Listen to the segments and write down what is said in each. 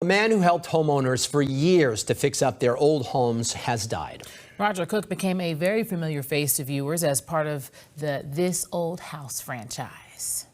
A man who helped homeowners for years to fix up their old homes has died. Roger Cook became a very familiar face to viewers as part of the This Old House franchise.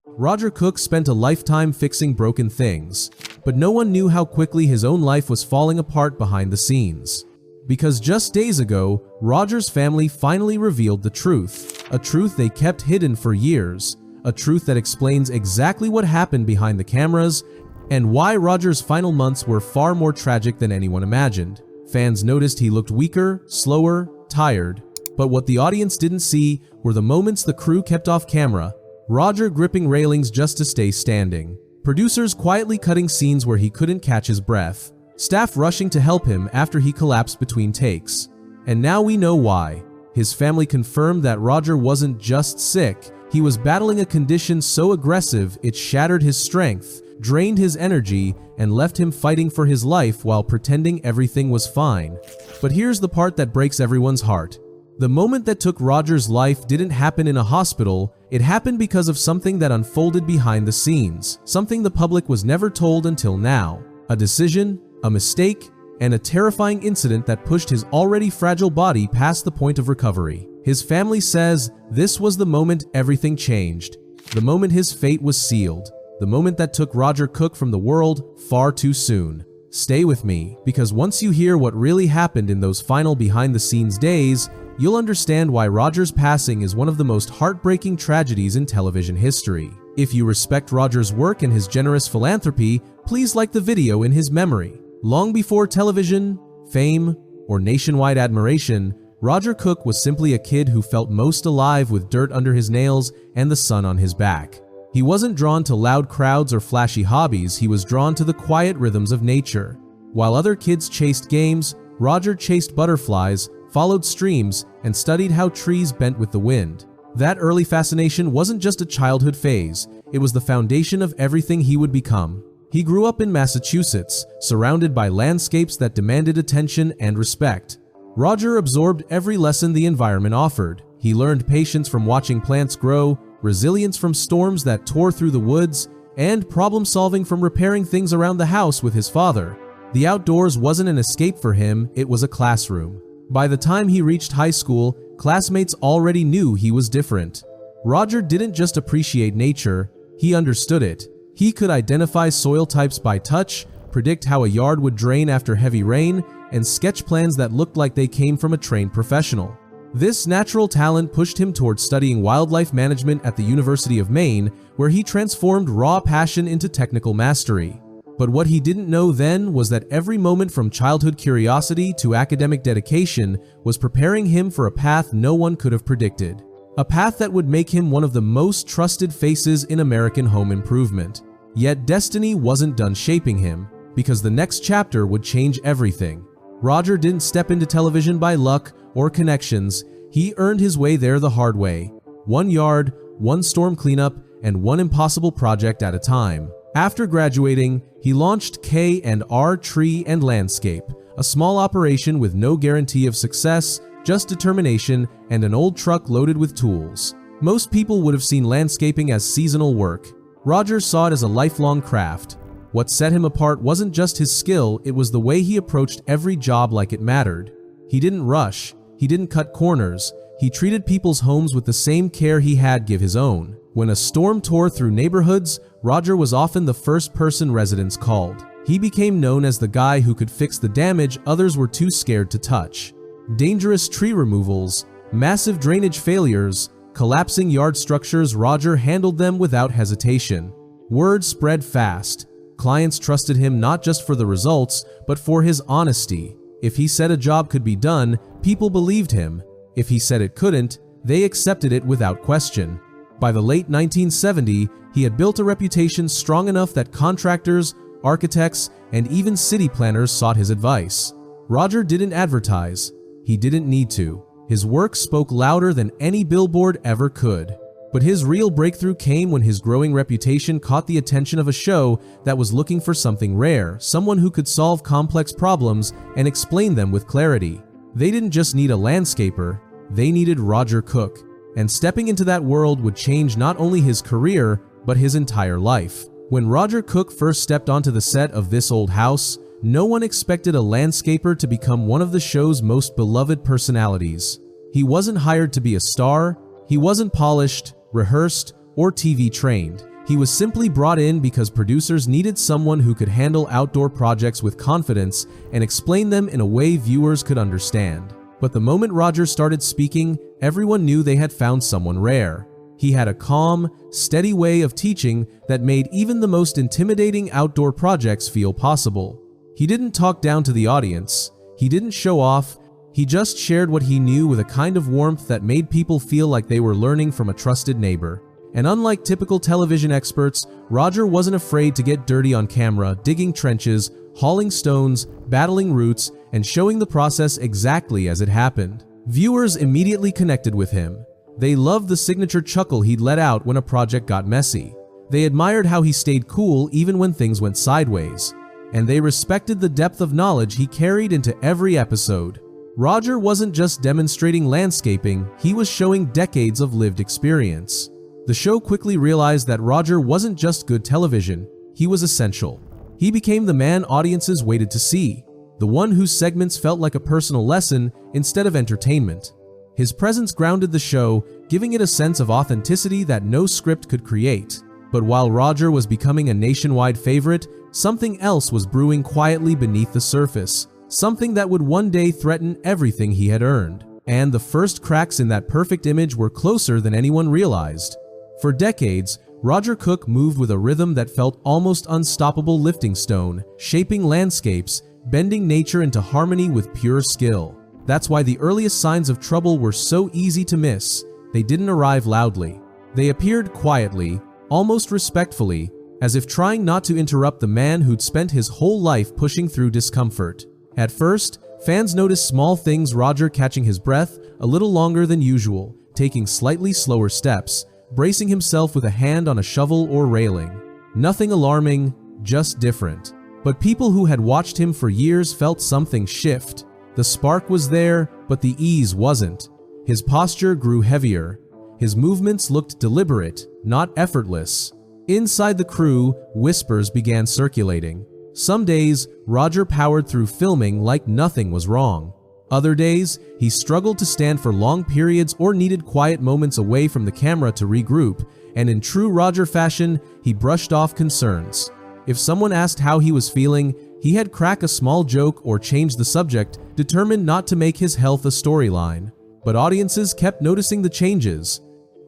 Roger Cook spent a lifetime fixing broken things, but no one knew how quickly his own life was falling apart behind the scenes. Because just days ago, Roger's family finally revealed the truth, a truth they kept hidden for years, a truth that explains exactly what happened behind the cameras and why Roger's final months were far more tragic than anyone imagined. Fans noticed he looked weaker, slower, tired, but what the audience didn't see were the moments the crew kept off camera, Roger gripping railings just to stay standing, producers quietly cutting scenes where he couldn't catch his breath, staff rushing to help him after he collapsed between takes. And now we know why. His family confirmed that Roger wasn't just sick, he was battling a condition so aggressive it shattered his strength, drained his energy, and left him fighting for his life while pretending everything was fine. But here's the part that breaks everyone's heart. The moment that took Roger's life didn't happen in a hospital, it happened because of something that unfolded behind the scenes, something the public was never told until now. A decision, a mistake, and a terrifying incident that pushed his already fragile body past the point of recovery. His family says this was the moment everything changed, the moment his fate was sealed, the moment that took Roger Cook from the world far too soon. Stay with me, because once you hear what really happened in those final behind-the-scenes days, you'll understand why Roger's passing is one of the most heartbreaking tragedies in television history. If you respect Roger's work and his generous philanthropy, please like the video in his memory. Long before television, fame, or nationwide admiration, Roger Cook was simply a kid who felt most alive with dirt under his nails and the sun on his back. He wasn't drawn to loud crowds or flashy hobbies, he was drawn to the quiet rhythms of nature. While other kids chased games, Roger chased butterflies, followed streams, and studied how trees bent with the wind. That early fascination wasn't just a childhood phase, it was the foundation of everything he would become. He grew up in Massachusetts, surrounded by landscapes that demanded attention and respect. Roger absorbed every lesson the environment offered. He learned patience from watching plants grow, resilience from storms that tore through the woods, and problem-solving from repairing things around the house with his father. The outdoors wasn't an escape for him, it was a classroom. By the time he reached high school, classmates already knew he was different. Roger didn't just appreciate nature, he understood it. He could identify soil types by touch, predict how a yard would drain after heavy rain, and sketch plans that looked like they came from a trained professional. This natural talent pushed him towards studying wildlife management at the University of Maine, where he transformed raw passion into technical mastery. But what he didn't know then was that every moment from childhood curiosity to academic dedication was preparing him for a path no one could have predicted. A path that would make him one of the most trusted faces in American home improvement. Yet destiny wasn't done shaping him, because the next chapter would change everything. Roger didn't step into television by luck or connections, he earned his way there the hard way. One yard, one storm cleanup, and one impossible project at a time. After graduating, he launched K&R Tree and Landscape, a small operation with no guarantee of success, just determination and an old truck loaded with tools. Most people would have seen landscaping as seasonal work. Roger saw it as a lifelong craft. What set him apart wasn't just his skill, it was the way he approached every job like it mattered. He didn't rush, he didn't cut corners, he treated people's homes with the same care he had give his own. When a storm tore through neighborhoods, Roger was often the first person residents called. He became known as the guy who could fix the damage others were too scared to touch. Dangerous tree removals, massive drainage failures, collapsing yard structures, Roger handled them without hesitation. Word spread fast. Clients trusted him not just for the results, but for his honesty. If he said a job could be done, people believed him. If he said it couldn't, they accepted it without question. By the late 1970s, he had built a reputation strong enough that contractors, architects, and even city planners sought his advice. Roger didn't advertise. He didn't need to. His work spoke louder than any billboard ever could. But his real breakthrough came when his growing reputation caught the attention of a show that was looking for something rare, someone who could solve complex problems and explain them with clarity. They didn't just need a landscaper, they needed Roger Cook. And stepping into that world would change not only his career, but his entire life. When Roger Cook first stepped onto the set of This Old House, no one expected a landscaper to become one of the show's most beloved personalities. He wasn't hired to be a star, he wasn't polished, rehearsed, or TV trained. He was simply brought in because producers needed someone who could handle outdoor projects with confidence and explain them in a way viewers could understand. But the moment Roger started speaking, everyone knew they had found someone rare. He had a calm, steady way of teaching that made even the most intimidating outdoor projects feel possible. He didn't talk down to the audience, he didn't show off, he just shared what he knew with a kind of warmth that made people feel like they were learning from a trusted neighbor. And unlike typical television experts, Roger wasn't afraid to get dirty on camera, digging trenches, hauling stones, battling roots, and showing the process exactly as it happened. Viewers immediately connected with him. They loved the signature chuckle he'd let out when a project got messy. They admired how he stayed cool even when things went sideways. And they respected the depth of knowledge he carried into every episode. Roger wasn't just demonstrating landscaping, he was showing decades of lived experience. The show quickly realized that Roger wasn't just good television, he was essential. He became the man audiences waited to see, the one whose segments felt like a personal lesson instead of entertainment. His presence grounded the show, giving it a sense of authenticity that no script could create. But while Roger was becoming a nationwide favorite, something else was brewing quietly beneath the surface, something that would one day threaten everything he had earned. And the first cracks in that perfect image were closer than anyone realized. For decades, Roger Cook moved with a rhythm that felt almost unstoppable, lifting stone, shaping landscapes, bending nature into harmony with pure skill. That's why the earliest signs of trouble were so easy to miss. They didn't arrive loudly. They appeared quietly, almost respectfully, as if trying not to interrupt the man who'd spent his whole life pushing through discomfort. At first, fans noticed small things: Roger catching his breath a little longer than usual, taking slightly slower steps, bracing himself with a hand on a shovel or railing. Nothing alarming, just different. But people who had watched him for years felt something shift. The spark was there, but the ease wasn't. His posture grew heavier. His movements looked deliberate, not effortless. Inside the crew, whispers began circulating. Some days, Roger powered through filming like nothing was wrong. Other days, he struggled to stand for long periods or needed quiet moments away from the camera to regroup, and in true Roger fashion, he brushed off concerns. If someone asked how he was feeling, he had crack a small joke or change the subject, determined not to make his health a storyline. But audiences kept noticing the changes.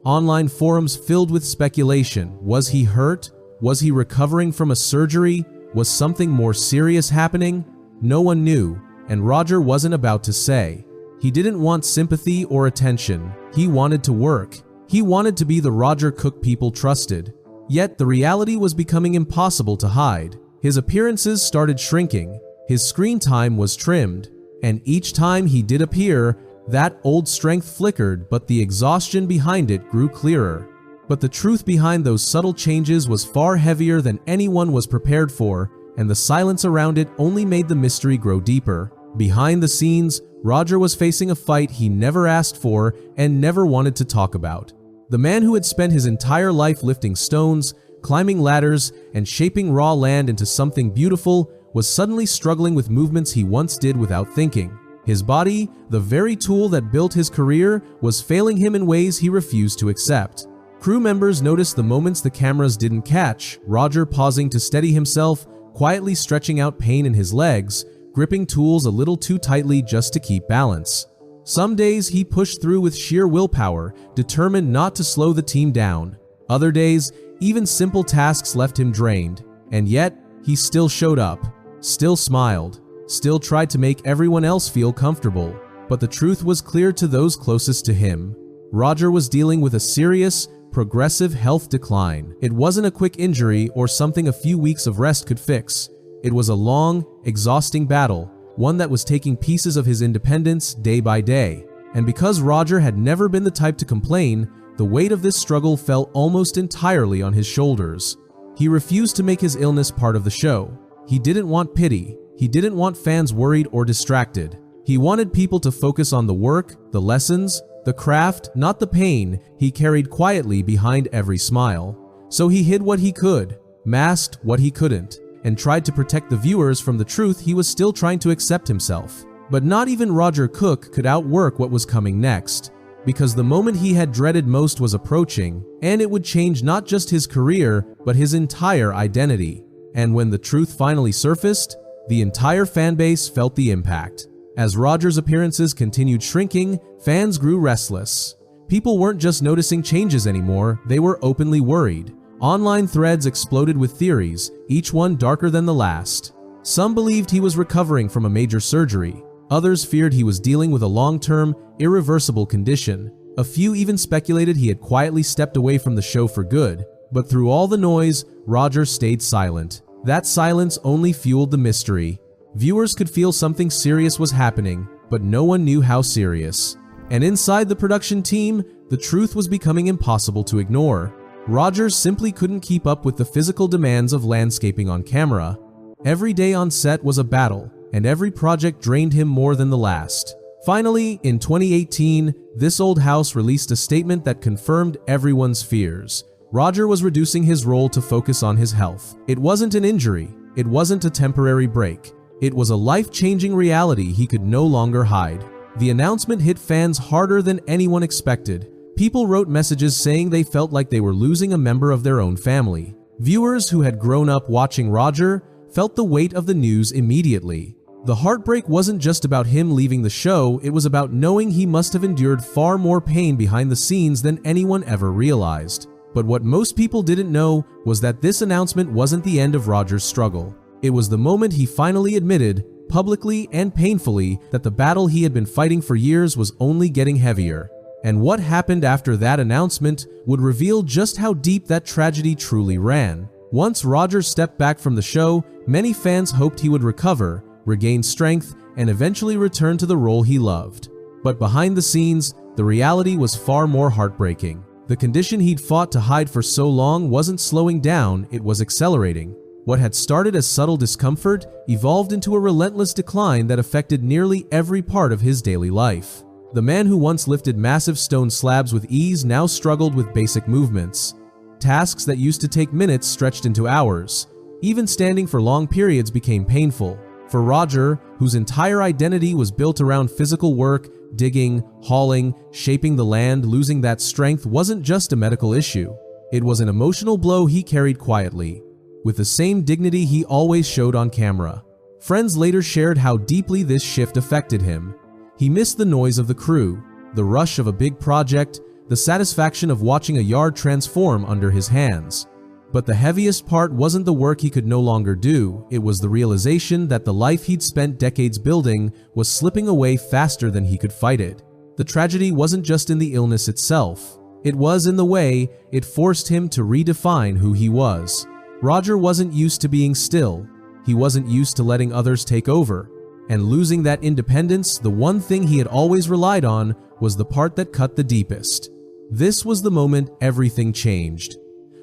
Online forums filled with speculation. Was he hurt? Was he recovering from a surgery? Was something more serious happening? No one knew, and Roger wasn't about to say. He didn't want sympathy or attention. He wanted to work. He wanted to be the Roger Cook people trusted. Yet the reality was becoming impossible to hide. His appearances started shrinking. His screen time was trimmed. And each time he did appear, that old strength flickered, but the exhaustion behind it grew clearer. But the truth behind those subtle changes was far heavier than anyone was prepared for, and the silence around it only made the mystery grow deeper. Behind the scenes, Roger was facing a fight he never asked for and never wanted to talk about. The man who had spent his entire life lifting stones, climbing ladders, and shaping raw land into something beautiful was suddenly struggling with movements he once did without thinking. His body, the very tool that built his career, was failing him in ways he refused to accept. Crew members noticed the moments the cameras didn't catch: Roger pausing to steady himself, quietly stretching out pain in his legs, gripping tools a little too tightly just to keep balance. Some days he pushed through with sheer willpower, determined not to slow the team down. Other days, even simple tasks left him drained. And yet, he still showed up, still smiled, still tried to make everyone else feel comfortable. But the truth was clear to those closest to him. Roger was dealing with a serious, progressive health decline. It wasn't a quick injury or something a few weeks of rest could fix. It was a long, exhausting battle, one that was taking pieces of his independence day by day. And because Roger had never been the type to complain, the weight of this struggle fell almost entirely on his shoulders. He refused to make his illness part of the show. He didn't want pity. He didn't want fans worried or distracted. He wanted people to focus on the work, the lessons, the craft, not the pain he carried quietly behind every smile. So he hid what he could: masked what he couldn't, and tried to protect the viewers from the truth he was still trying to accept himself. But not even Roger Cook could outwork what was coming next, because the moment he had dreaded most was approaching, and it would change not just his career, but his entire identity. And when the truth finally surfaced, the entire fanbase felt the impact. As Roger's appearances continued shrinking, fans grew restless. People weren't just noticing changes anymore, they were openly worried. Online threads exploded with theories, each one darker than the last. Some believed he was recovering from a major surgery. Others feared he was dealing with a long-term, irreversible condition. A few even speculated he had quietly stepped away from the show for good. But through all the noise, Roger stayed silent. That silence only fueled the mystery. Viewers could feel something serious was happening, but no one knew how serious. And inside the production team, the truth was becoming impossible to ignore. Roger simply couldn't keep up with the physical demands of landscaping on camera. Every day on set was a battle, and every project drained him more than the last. Finally, in 2018, This Old House released a statement that confirmed everyone's fears. Roger was reducing his role to focus on his health. It wasn't an injury. It wasn't a temporary break. It was a life-changing reality he could no longer hide. The announcement hit fans harder than anyone expected. People wrote messages saying they felt like they were losing a member of their own family. Viewers who had grown up watching Roger felt the weight of the news immediately. The heartbreak wasn't just about him leaving the show, it was about knowing he must have endured far more pain behind the scenes than anyone ever realized. But what most people didn't know was that this announcement wasn't the end of Roger's struggle. It was the moment he finally admitted, publicly and painfully, that the battle he had been fighting for years was only getting heavier. And what happened after that announcement would reveal just how deep that tragedy truly ran. Once Roger stepped back from the show, many fans hoped he would recover, regain strength, and eventually return to the role he loved. But behind the scenes, the reality was far more heartbreaking. The condition he'd fought to hide for so long wasn't slowing down, it was accelerating. What had started as subtle discomfort evolved into a relentless decline that affected nearly every part of his daily life. The man who once lifted massive stone slabs with ease now struggled with basic movements. Tasks that used to take minutes stretched into hours. Even standing for long periods became painful. For Roger, whose entire identity was built around physical work, digging, hauling, shaping the land, losing that strength wasn't just a medical issue. It was an emotional blow he carried quietly, with the same dignity he always showed on camera. Friends later shared how deeply this shift affected him. He missed the noise of the crew, the rush of a big project, the satisfaction of watching a yard transform under his hands. But the heaviest part wasn't the work he could no longer do, it was the realization that the life he'd spent decades building was slipping away faster than he could fight it. The tragedy wasn't just in the illness itself. It was in the way it forced him to redefine who he was. Roger wasn't used to being still. He wasn't used to letting others take over. And losing that independence, the one thing he had always relied on, was the part that cut the deepest. This was the moment everything changed.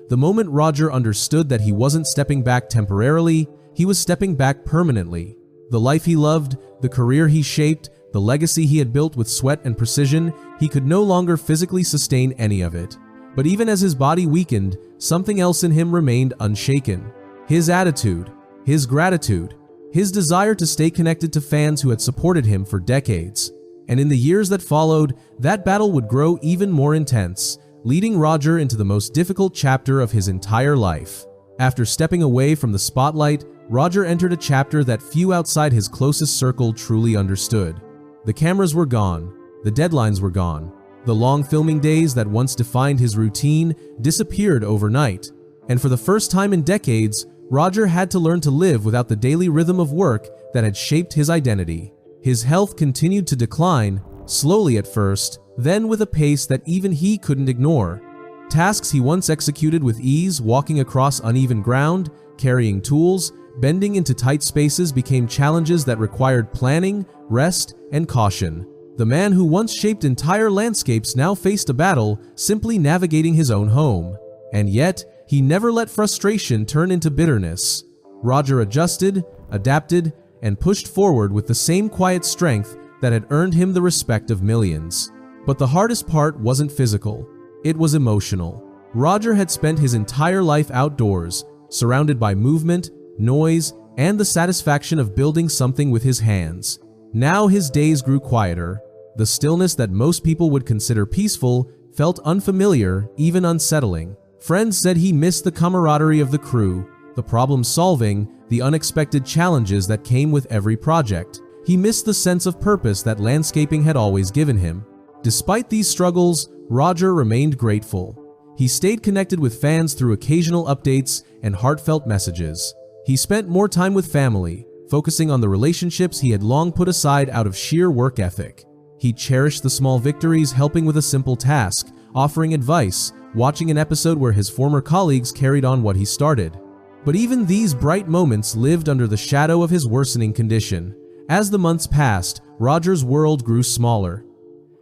The moment Roger understood that he wasn't stepping back temporarily, he was stepping back permanently. The life he loved, the career he shaped, the legacy he had built with sweat and precision, he could no longer physically sustain any of it. But even as his body weakened, something else in him remained unshaken. His attitude, his gratitude, his desire to stay connected to fans who had supported him for decades. And in the years that followed, that battle would grow even more intense, leading Roger into the most difficult chapter of his entire life. After stepping away from the spotlight, Roger entered a chapter that few outside his closest circle truly understood. The cameras were gone, the deadlines were gone. The long filming days that once defined his routine disappeared overnight. And for the first time in decades, Roger had to learn to live without the daily rhythm of work that had shaped his identity. His health continued to decline, slowly at first, then with a pace that even he couldn't ignore. Tasks he once executed with ease, walking across uneven ground, carrying tools, bending into tight spaces, became challenges that required planning, rest, and caution. The man who once shaped entire landscapes now faced a battle simply navigating his own home. And yet, he never let frustration turn into bitterness. Roger adjusted, adapted, and pushed forward with the same quiet strength that had earned him the respect of millions. But the hardest part wasn't physical, it was emotional. Roger had spent his entire life outdoors, surrounded by movement, noise, and the satisfaction of building something with his hands. Now his days grew quieter. The stillness that most people would consider peaceful felt unfamiliar, even unsettling. Friends said he missed the camaraderie of the crew, the problem-solving, the unexpected challenges that came with every project. He missed the sense of purpose that landscaping had always given him. Despite these struggles, Roger remained grateful. He stayed connected with fans through occasional updates and heartfelt messages. He spent more time with family, focusing on the relationships he had long put aside out of sheer work ethic. He cherished the small victories, helping with a simple task, offering advice, watching an episode where his former colleagues carried on what he started. But even these bright moments lived under the shadow of his worsening condition. As the months passed, Roger's world grew smaller.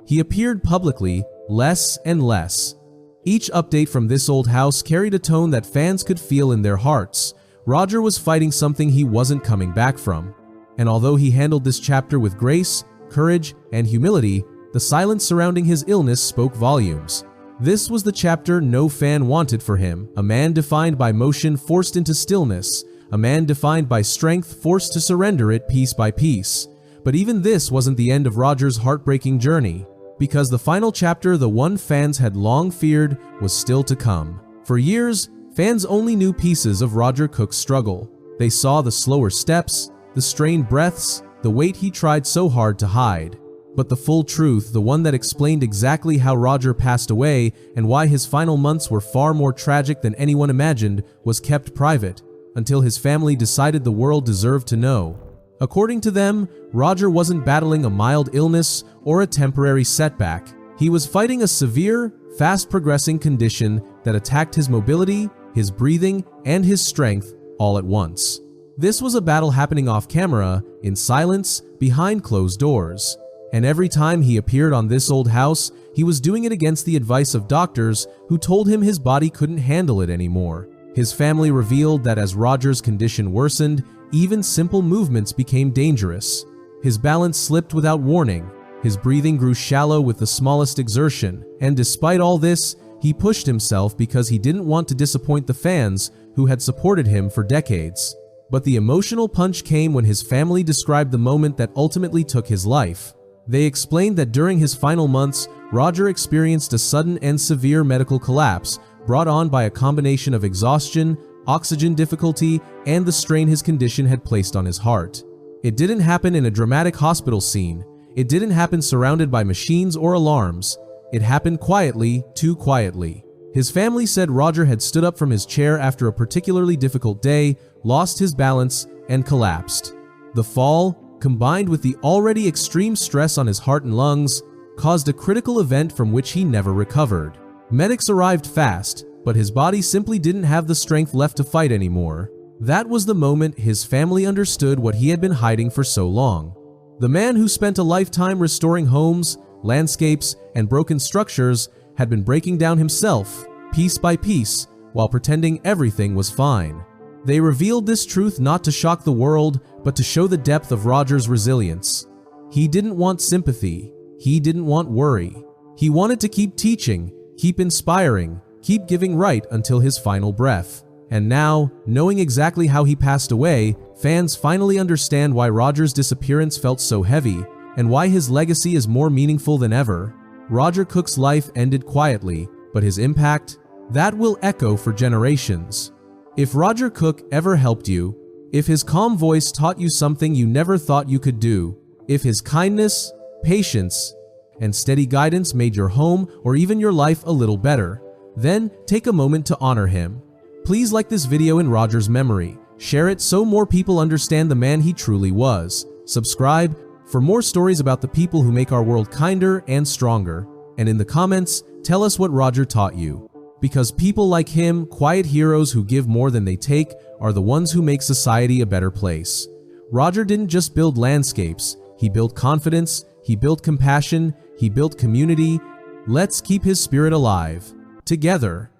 He appeared publicly less and less. Each update from this old house carried a tone that fans could feel in their hearts. Roger was fighting something he wasn't coming back from. And although he handled this chapter with grace, courage, and humility, the silence surrounding his illness spoke volumes. This was the chapter no fan wanted for him, a man defined by motion forced into stillness, a man defined by strength forced to surrender it piece by piece. But even this wasn't the end of Roger's heartbreaking journey, because the final chapter, the one fans had long feared, was still to come. For years, fans only knew pieces of Roger Cook's struggle. They saw the slower steps, the strained breaths, the weight he tried so hard to hide. But the full truth, the one that explained exactly how Roger passed away and why his final months were far more tragic than anyone imagined, was kept private, until his family decided the world deserved to know. According to them, Roger wasn't battling a mild illness or a temporary setback. He was fighting a severe, fast-progressing condition that attacked his mobility, his breathing, and his strength all at once. This was a battle happening off camera, in silence, behind closed doors. And every time he appeared on this old house, he was doing it against the advice of doctors who told him his body couldn't handle it anymore. His family revealed that as Roger's condition worsened, even simple movements became dangerous. His balance slipped without warning, his breathing grew shallow with the smallest exertion, and despite all this, he pushed himself because he didn't want to disappoint the fans who had supported him for decades. But the emotional punch came when his family described the moment that ultimately took his life. They explained that during his final months, Roger experienced a sudden and severe medical collapse brought on by a combination of exhaustion, oxygen difficulty, and the strain his condition had placed on his heart. It didn't happen in a dramatic hospital scene. It didn't happen surrounded by machines or alarms. It happened quietly, too quietly. His family said Roger had stood up from his chair after a particularly difficult day, lost his balance, and collapsed. The fall, combined with the already extreme stress on his heart and lungs, caused a critical event from which he never recovered. Medics arrived fast, but his body simply didn't have the strength left to fight anymore. That was the moment his family understood what he had been hiding for so long. The man who spent a lifetime restoring homes, landscapes, and broken structures had been breaking down himself, piece by piece, while pretending everything was fine. They revealed this truth not to shock the world, but to show the depth of Roger's resilience. He didn't want sympathy. He didn't want worry. He wanted to keep teaching, keep inspiring, keep giving right until his final breath. And now, knowing exactly how he passed away, fans finally understand why Roger's disappearance felt so heavy, and why his legacy is more meaningful than ever. Roger Cook's life ended quietly, but his impact, that will echo for generations. If Roger Cook ever helped you, if his calm voice taught you something you never thought you could do, if his kindness, patience, and steady guidance made your home or even your life a little better, then take a moment to honor him. Please like this video in Roger's memory, share it so more people understand the man he truly was. Subscribe for more stories about the people who make our world kinder and stronger. And in the comments, tell us what Roger taught you. Because people like him, quiet heroes who give more than they take, are the ones who make society a better place. Roger didn't just build landscapes, he built confidence, he built compassion, he built community. Let's keep his spirit alive, together.